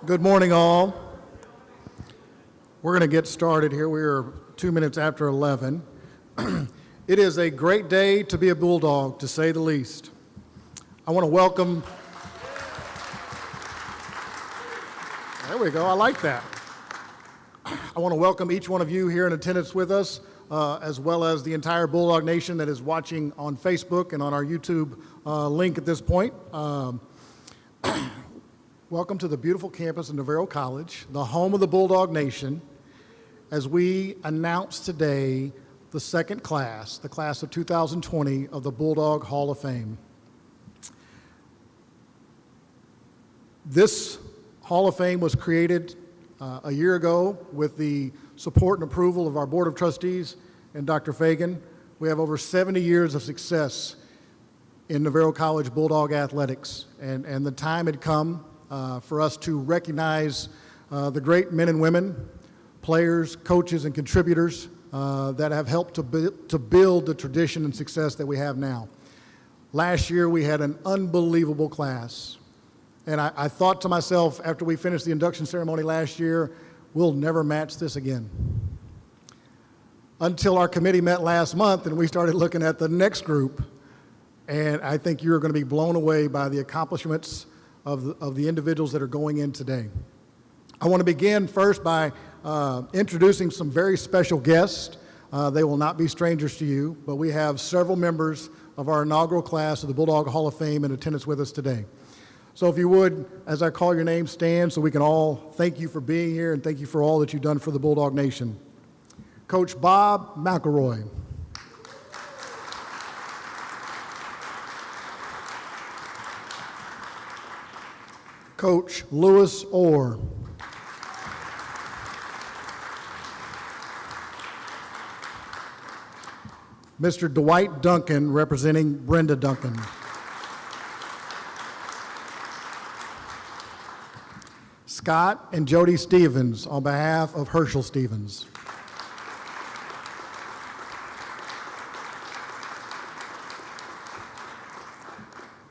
Good morning, all. We're going to get started here. We are 2 minutes after 11. It is a great day to be a Bulldog, to say the least. I want to welcome... There we go. I like that. I want to welcome each one of you here in attendance with us, as well as the entire Bulldog Nation that is watching on Facebook and on our YouTube link at this point. Welcome to the beautiful campus of Navarro College, the home of the Bulldog Nation, as we announce today the second class, the class of 2020 of the Bulldog Hall of Fame. This Hall of Fame was created a year ago with the support and approval of our Board of Trustees and Dr. Fagan. We have over 70 years of success in Navarro College Bulldog athletics, and the time had come for us to recognize the great men and women, players, coaches, and contributors that have helped to build the tradition and success that we have now. Last year, we had an unbelievable class. And I thought to myself, after we finished the induction ceremony last year, we'll never match this again. Until our committee met last month and we started looking at the next group, and I think you're going to be blown away by the accomplishments of the individuals that are going in today. I want to begin first by introducing some very special guests. They will not be strangers to you, but we have several members of our inaugural class of the Bulldog Hall of Fame in attendance with us today. So if you would, as I call your name, stand so we can all thank you for being here and thank you for all that you've done for the Bulldog Nation. Coach Bob McElroy. Coach Lewis Orr. Mr. Dwight Duncan, representing Brenda Duncan. Scott and Jody Stevens, on behalf of Herschel Stevens.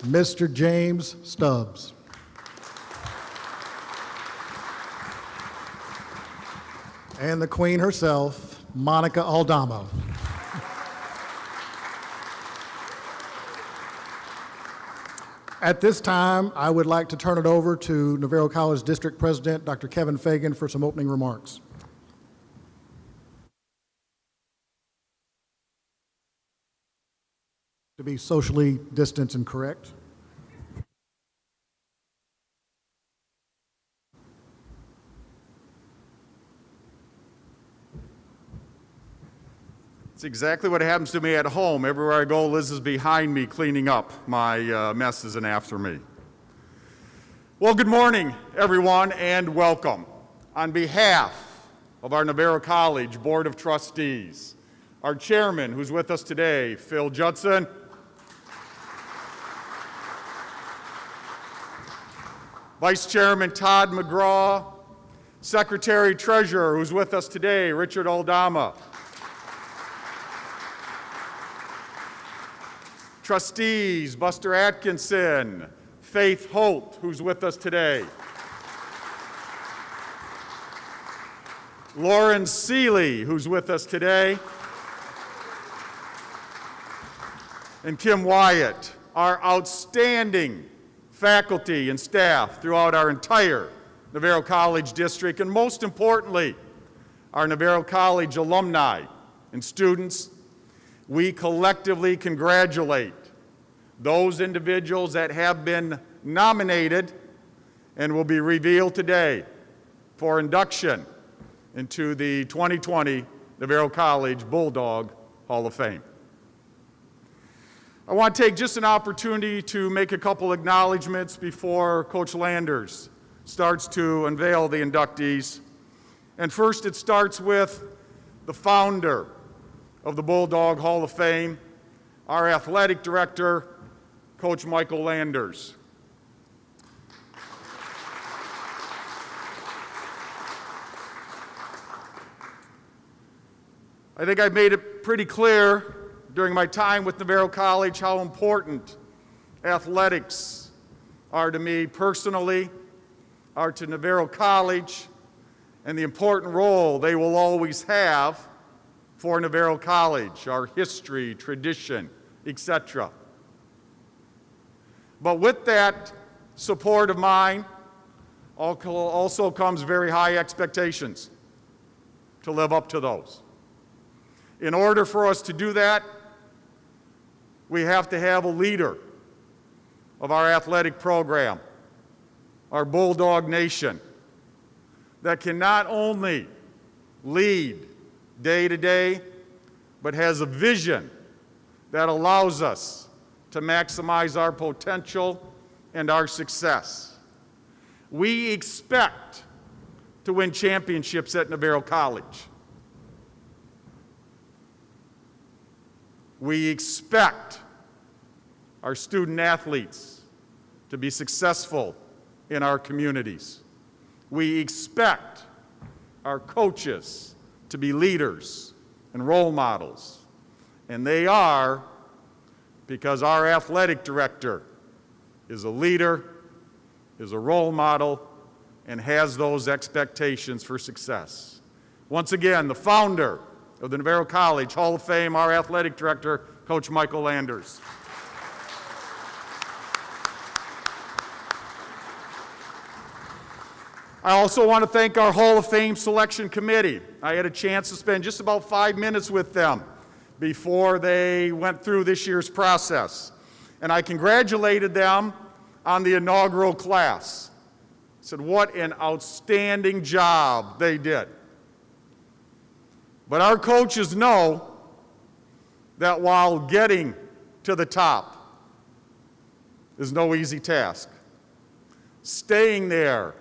Mr. James Stubbs. And the Queen herself, Monica Aldama. At this time, I would like to turn it over to Navarro College District President, Dr. Kevin Fagan, for some opening remarks. To be socially distant and correct. It's exactly what happens to me at home. Everywhere I go, Liz is behind me cleaning up my messes and after me. Well, good morning, everyone, and welcome. On behalf of our Navarro College Board of Trustees, our chairman, who's with us today, Phil Judson, Vice Chairman Todd McGraw, Secretary Treasurer, who's with us today, Richard Aldama, Trustees, Buster Atkinson, Faith Holt, who's with us today, Lauren Seeley, who's with us today, and Kim Wyatt, our outstanding faculty and staff throughout our entire Navarro College district, and most importantly, our Navarro College alumni and students. We collectively congratulate those individuals that have been nominated and will be revealed today for induction into the 2020 Navarro College Bulldog Hall of Fame. I want to take just an opportunity to make a couple acknowledgments before Coach Landers starts to unveil the inductees. And first, it starts with the founder of the Bulldog Hall of Fame, our athletic director, Coach Michael Landers. I think I've made it pretty clear during my time with Navarro College how important athletics are to me personally are to Navarro College and the important role they will always have for Navarro College, our history, tradition, etc. But with that support of mine also comes very high expectations to live up to those. In order for us to do that, we have to have a leader of our athletic program, our Bulldog Nation, that can not only lead day to day, but has a vision that allows us to maximize our potential and our success. We expect to win championships at Navarro College. We expect our student athletes to be successful in our communities. We expect our coaches to be leaders and role models. And they are, because our athletic director is a leader, is a role model, and has those expectations for success. Once again, the founder of the Navarro College Hall of Fame, our athletic director, Coach Michael Landers. I also want to thank our Hall of Fame selection committee. I had a chance to spend just about 5 minutes with them before they went through this year's process. And I congratulated them on the inaugural class. I said, what an outstanding job they did. But our coaches know that while getting to the top is no easy task, staying there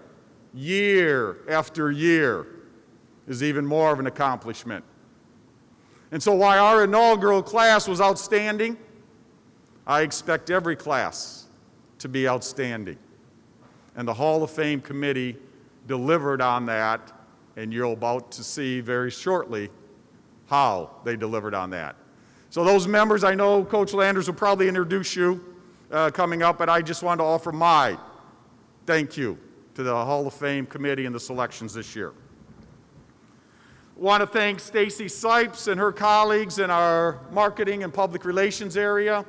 year after year is even more of an accomplishment. And so while our inaugural class was outstanding, I expect every class to be outstanding. And the Hall of Fame committee delivered on that, and you're about to see very shortly how they delivered on that. So those members, I know Coach Landers will probably introduce you coming up, but I just wanted to offer my thank you to the Hall of Fame committee and the selections this year. I want to thank Stacy Sipes and her colleagues in our marketing and public relations area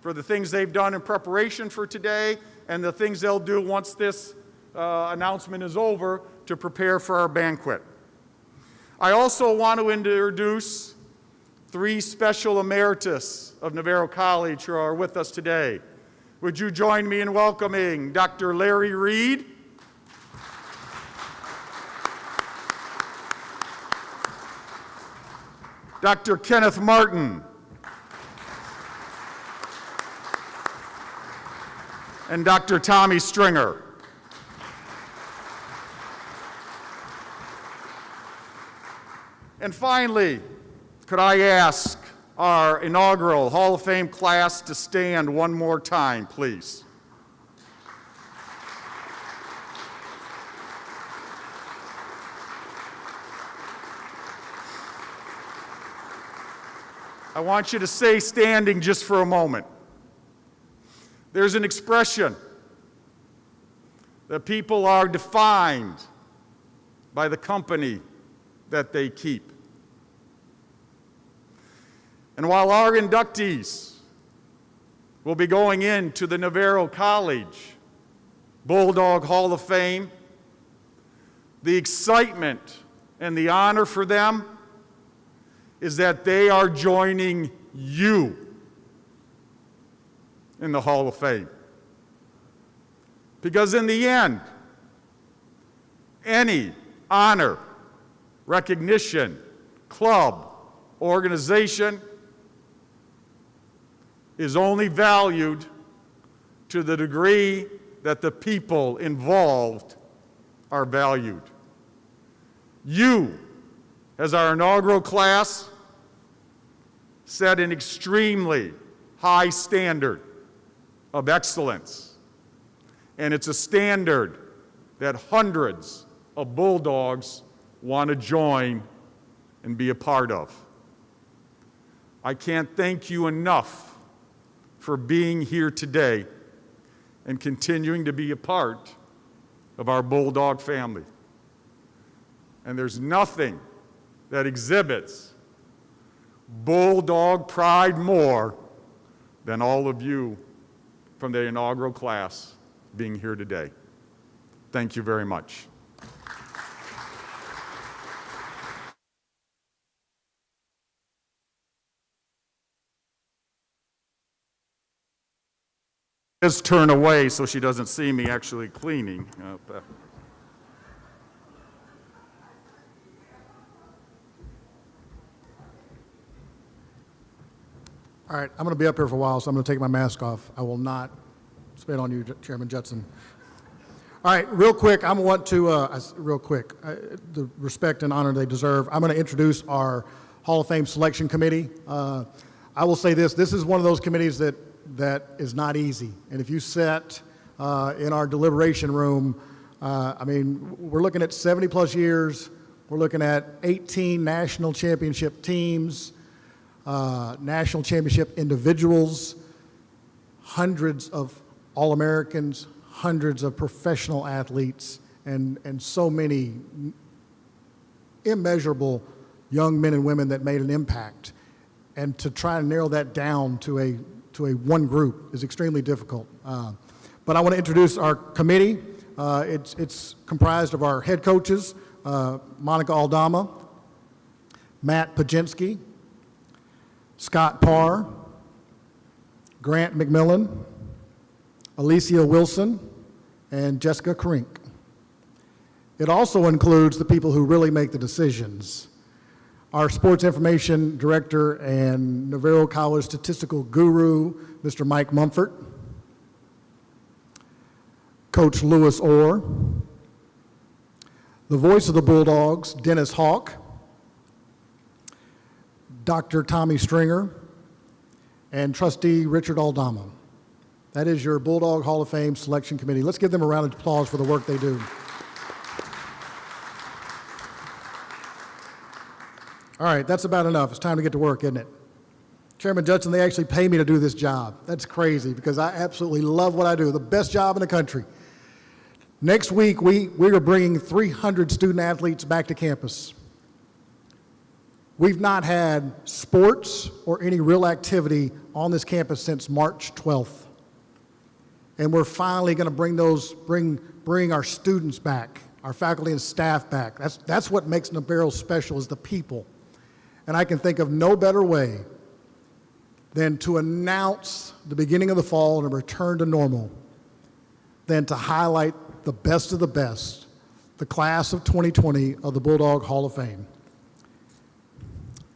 for the things they've done in preparation for today and the things they'll do once this announcement is over to prepare for our banquet. I also want to introduce 3 special emeritus of Navarro College who are with us today. Would you join me in welcoming Dr. Larry Reed, Dr. Kenneth Martin, and Dr. Tommy Stringer. And finally, could I ask our inaugural Hall of Fame class to stand one more time, please? I want you to stay standing just for a moment. There's an expression that people are defined by the company that they keep. And while our inductees will be going into the Navarro College Bulldog Hall of Fame, the excitement and the honor for them is that they are joining you in the Hall of Fame. Because in the end, any honor, recognition, club, organization is only valued to the degree that the people involved are valued. You, as our inaugural class, set an extremely high standard of excellence. And it's a standard that hundreds of Bulldogs want to join and be a part of. I can't thank you enough for being here today and continuing to be a part of our Bulldog family. And there's nothing that exhibits Bulldog pride more than all of you from the inaugural class being here today. Thank you very much. Just turn away so she doesn't see me actually cleaning. All right, I'm going to be up here for a while, so I'm going to take my mask off. I will not spit on you, Chairman Judson. All right, real quick, the respect and honor they deserve, I'm going to introduce our Hall of Fame Selection Committee. I will say this is one of those committees that is not easy. And if you sat in our deliberation room, we're looking at 70 plus years, we're looking at 18 national championship teams, national championship individuals, hundreds of All-Americans, hundreds of professional athletes, and so many immeasurable young men and women that made an impact. And to try and narrow that down to a one group is extremely difficult. But I want to introduce our committee. It's comprised of our head coaches, Monica Aldama, Matt Pajinski, Scott Parr, Grant McMillan, Alicia Wilson, and Jessica Krink. It also includes the people who really make the decisions. Our sports information director and Navarro College statistical guru, Mr. Mike Mumford, Coach Lewis Orr, the voice of the Bulldogs, Dennis Hawk, Dr. Tommy Stringer, and Trustee Richard Aldama. That is your Bulldog Hall of Fame Selection Committee. Let's give them a round of applause for the work they do. All right, that's about enough. It's time to get to work, isn't it? Chairman Judson, they actually pay me to do this job. That's crazy because I absolutely love what I do, the best job in the country. Next week, we are bringing 300 student athletes back to campus. We've not had sports or any real activity on this campus since March 12th. And we're finally going to bring our students back, our faculty and staff back. That's what makes Navarro special, is the people. And I can think of no better way than to announce the beginning of the fall and a return to normal than to highlight the best of the best, the class of 2020 of the Bulldog Hall of Fame.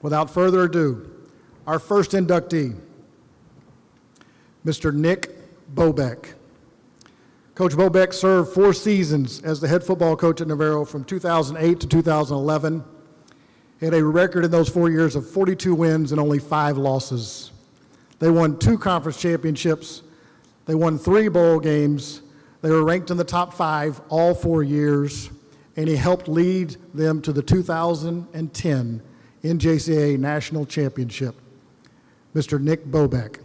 Without further ado, our first inductee, Mr. Nick Bobeck. Coach Bobeck served 4 seasons as the head football coach at Navarro from 2008 to 2011. He had a record in those 4 years of 42 wins and only 5 losses. They won 2 conference championships. They won 3 bowl games. They were ranked in the top 5 all 4 years, and he helped lead them to the 2010 NJCAA National Championship. Mr. Nick Bobeck.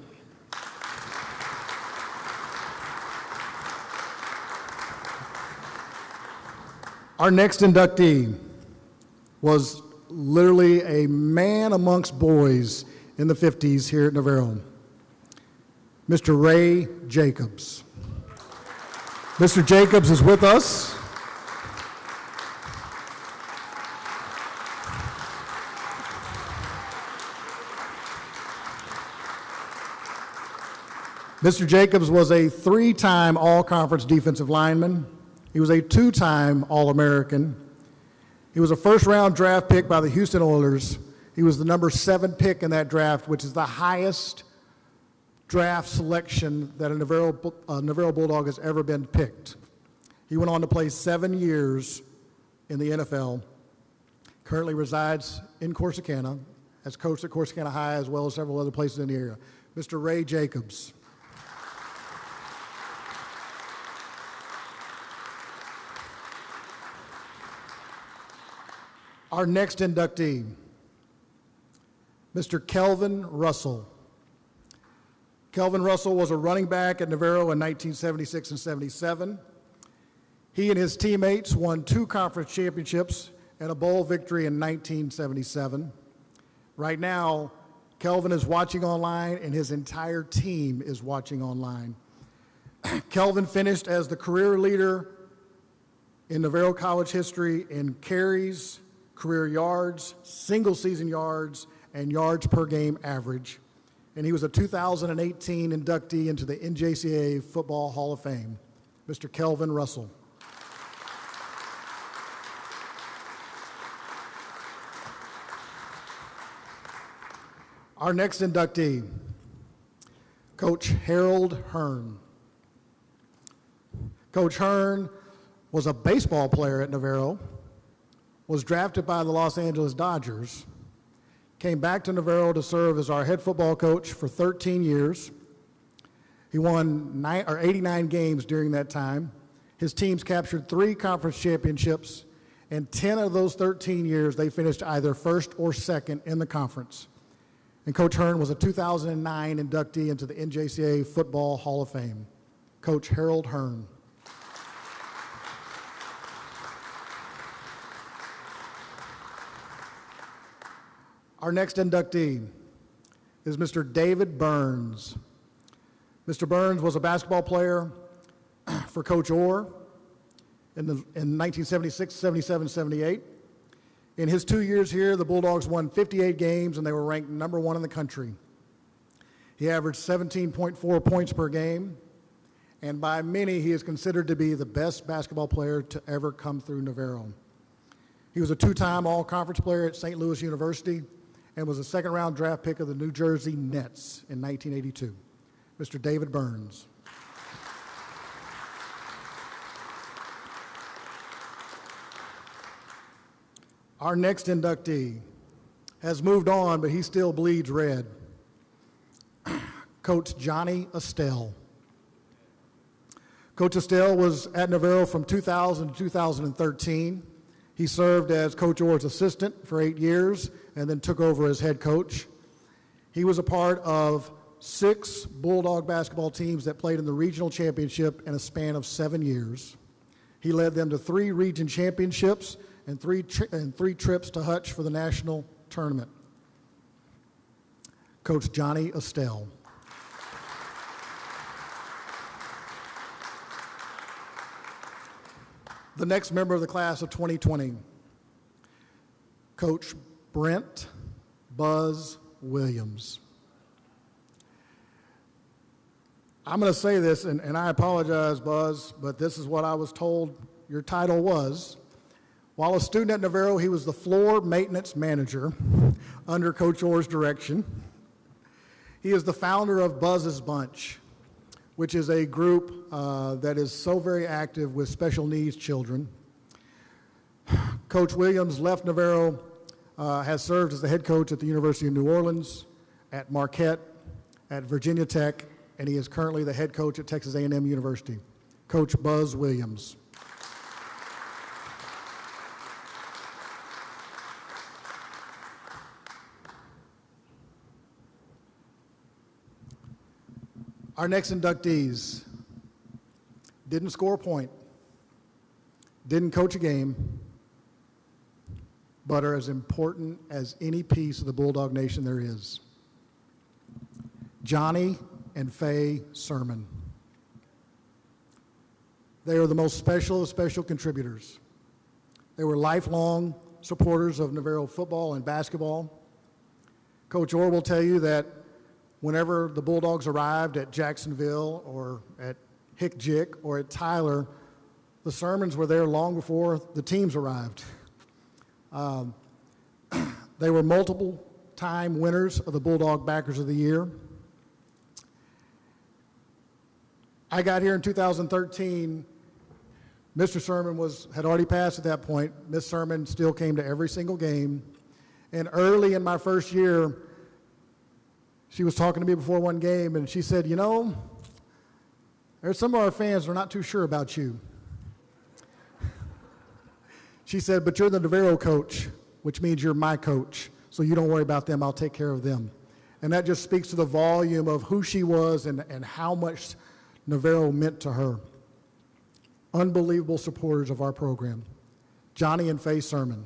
Our next inductee was literally a man amongst boys in the 50s here at Navarro, Mr. Ray Jacobs. Mr. Jacobs is with us. Mr. Jacobs was a 3-time All-Conference defensive lineman. He was a 2-time All-American. He was a first-round draft pick by the Houston Oilers. He was the number 7 pick in that draft, which is the highest draft selection that a Navarro Bulldog has ever been picked. He went on to play 7 years in the NFL, currently resides in Corsicana, has coached at Corsicana High as well as several other places in the area. Mr. Ray Jacobs. Our next inductee, Mr. Kelvin Russell. Kelvin Russell was a running back at Navarro in 1976 and 77. He and his teammates won 2 conference championships and a bowl victory in 1977. Right now, Kelvin is watching online and his entire team is watching online. Kelvin finished as the career leader in Navarro College history in carries, career yards, single season yards, and yards per game average. And he was a 2018 inductee into the NJCAA Football Hall of Fame. Mr. Kelvin Russell. Our next inductee, Coach Harold Hearn. Coach Hearn was a baseball player at Navarro, was drafted by the Los Angeles Dodgers, came back to Navarro to serve as our head football coach for 13 years. He won 89 games during that time. His teams captured 3 conference championships, and 10 of those 13 years they finished either first or second in the conference. And Coach Hearn was a 2009 inductee into the NJCAA Football Hall of Fame. Coach Harold Hearn. Our next inductee is Mr. David Burns. Mr. Burns was a basketball player for Coach Orr in 1976, 77, 78. In his 2 years here, the Bulldogs won 58 games and they were ranked number 1 in the country. He averaged 17.4 points per game, and by many, he is considered to be the best basketball player to ever come through Navarro. He was a 2-time all-conference player at St. Louis University and was a second-round draft pick of the New Jersey Nets in 1982. Mr. David Burns. Our next inductee has moved on, but he still bleeds red. Coach Johnny Estelle. Coach Estelle was at Navarro from 2000 to 2013. He served as Coach Orr's assistant for 8 years and then took over as head coach. He was a part of 6 Bulldog basketball teams that played in the regional championship in a span of 7 years. He led them to 3 region championships and three trips to Hutch for the national tournament. Coach Johnny Estelle. The next member of the class of 2020, Coach Brent Buzz Williams. I'm going to say this, and I apologize, Buzz, but this is what I was told your title was. While a student at Navarro, he was the floor maintenance manager under Coach Orr's direction. He is the founder of Buzz's Bunch, which is a group that is so very active with special needs children. Coach Williams left Navarro, has served as the head coach at the University of New Orleans, at Marquette, at Virginia Tech, and he is currently the head coach at Texas A&M University. Coach Buzz Williams. Our next inductees didn't score a point, didn't coach a game, but are as important as any piece of the Bulldog Nation there is. Johnny and Fay Sermon. They are the most special of special contributors. They were lifelong supporters of Navarro football and basketball. Coach Orr will tell you that whenever the Bulldogs arrived at Jacksonville or at Hick-Jick or at Tyler, the Sermons were there long before the teams arrived. They were multiple-time winners of the Bulldog Backers of the Year. I got here in 2013. Mr. Sermon had already passed at that point. Miss Sermon still came to every single game. And early in my first year, she was talking to me before one game, and she said, you know, there's some of our fans that are not too sure about you. She said, but you're the Navarro coach, which means you're my coach, so you don't worry about them. I'll take care of them. And that just speaks to the volume of who she was and how much Navarro meant to her. unbelievable supporters of our program, Johnny and Fay Sermon.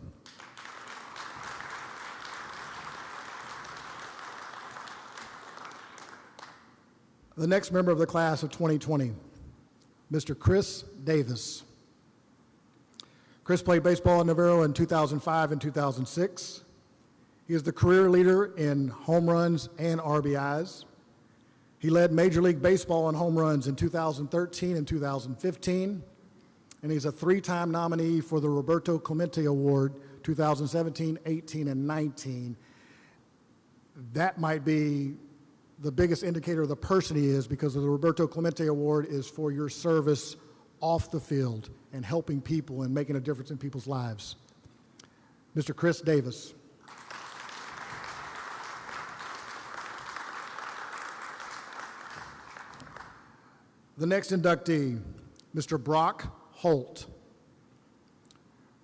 The next member of the class of 2020, Mr. Chris Davis. Chris played baseball in Navarro in 2005 and 2006. He is the career leader in home runs and RBIs. He led Major League Baseball in home runs in 2013 and 2015, and he's a three-time nominee for the Roberto Clemente Award 2017, 18, and 19. That might be the biggest indicator of the person he is, because the Roberto Clemente Award is for your service off the field and helping people and making a difference in people's lives. Mr. Chris Davis. The next inductee, Mr. Brock Holt.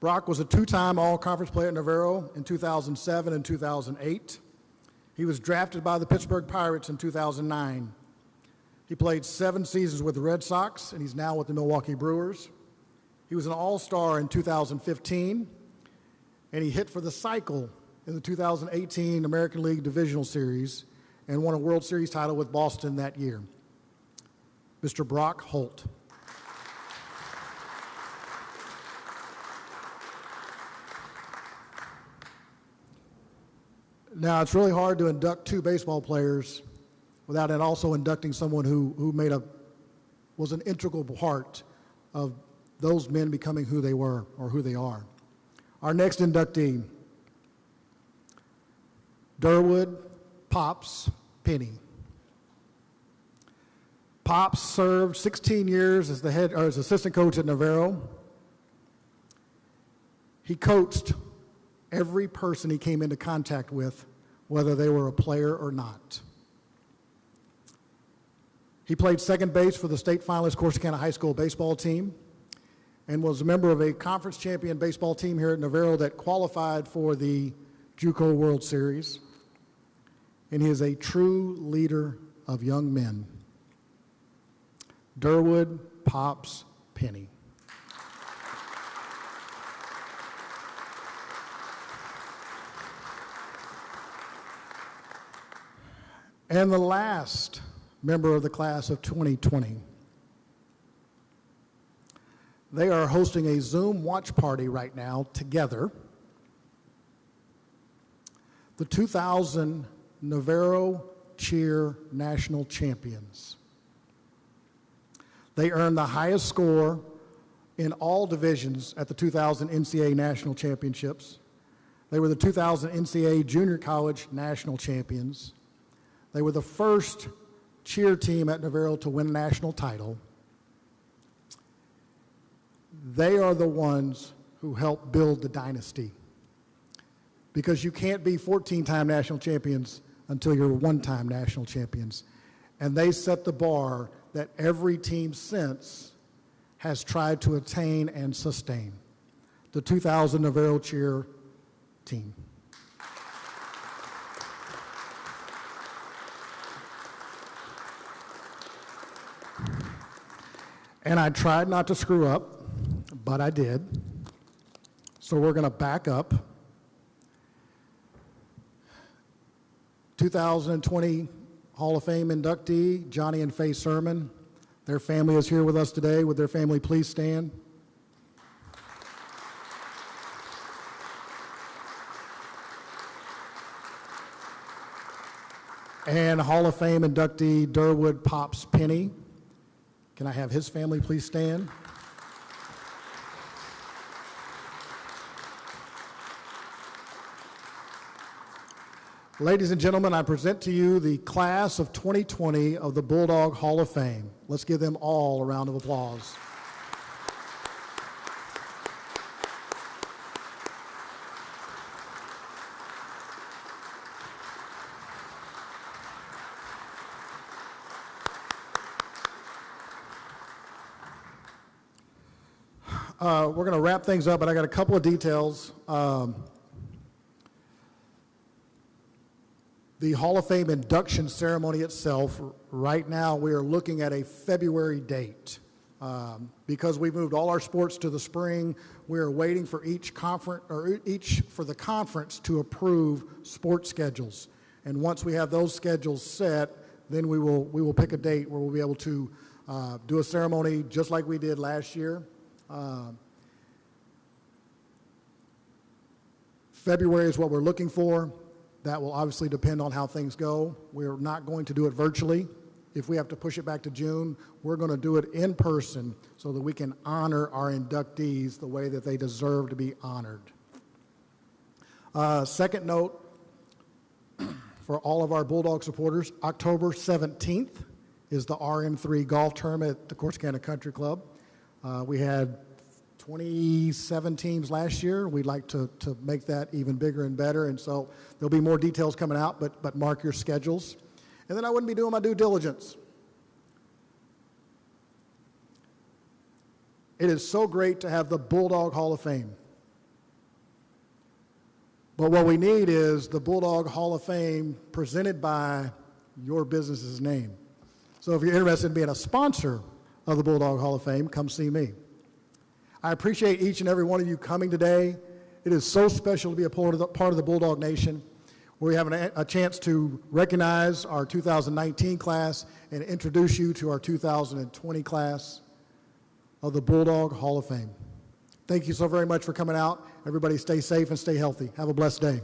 Brock was a two-time all-conference player at Navarro in 2007 and 2008. He was drafted by the Pittsburgh Pirates in 2009. He played 7 seasons with the Red Sox, and he's now with the Milwaukee Brewers. He was an all-star in 2015, and he hit for the cycle in the 2018 American League Divisional Series and won a World Series title with Boston that year. Mr. Brock Holt. Now, it's really hard to induct 2 baseball players without it also inducting someone who was an integral part of those men becoming who they were or who they are. Our next inductee, Derwood Pops Penny. Pops served 16 years as as assistant coach at Navarro. He coached every person he came into contact with, whether they were a player or not. He played second base for the state finalist Corsicana High School baseball team and was a member of a conference champion baseball team here at Navarro that qualified for the JUCO World Series. And he is a true leader of young men. Derwood Pops Penny. And the last member of the class of 2020. They are hosting a Zoom watch party right now together. The 2000 Navarro Cheer National Champions. They earned the highest score in all divisions at the 2000 NCAA National Championships. They were the 2000 NCAA Junior College National Champions. They were the first cheer team at Navarro to win a national title. They are the ones who helped build the dynasty, because you can't be 14-time national champions until you're one-time national champions. And they set the bar that every team since has tried to attain and sustain. The 2000 Navarro Cheer team. And I tried not to screw up, but I did. So we're going to back up. 2020 Hall of Fame inductee, Johnny and Fay Sermon. Their family is here with us today. Would their family please stand? And Hall of Fame inductee, Derwood Pops Penny. Can I have his family please stand? Ladies and gentlemen, I present to you the class of 2020 of the Bulldog Hall of Fame. Let's give them all a round of applause. We're going to wrap things up, but I got a couple of details. The Hall of Fame induction ceremony itself, right now we are looking at a February date. Because we've moved all our sports to the spring, we are waiting for for the conference to approve sports schedules. And once we have those schedules set, then we will pick a date where we'll be able to do a ceremony just like we did last year. February is what we're looking for. That will obviously depend on how things go. We're not going to do it virtually. If we have to push it back to June, we're going to do it in person so that we can honor our inductees the way that they deserve to be honored. Second note, for all of our Bulldog supporters, October 17th is the RM3 golf tournament at the Corsicana Country Club. We had 27 teams last year. We'd like to make that even bigger and better, and so there'll be more details coming out, but mark your schedules. And then I wouldn't be doing my due diligence. It is so great to have the Bulldog Hall of Fame. But what we need is the Bulldog Hall of Fame presented by your business's name. So if you're interested in being a sponsor of the Bulldog Hall of Fame, come see me. I appreciate each and every one of you coming today. It is so special to be a part of the Bulldog Nation. We have a chance to recognize our 2019 class and introduce you to our 2020 class of the Bulldog Hall of Fame. Thank you so very much for coming out. Everybody stay safe and stay healthy. Have a blessed day.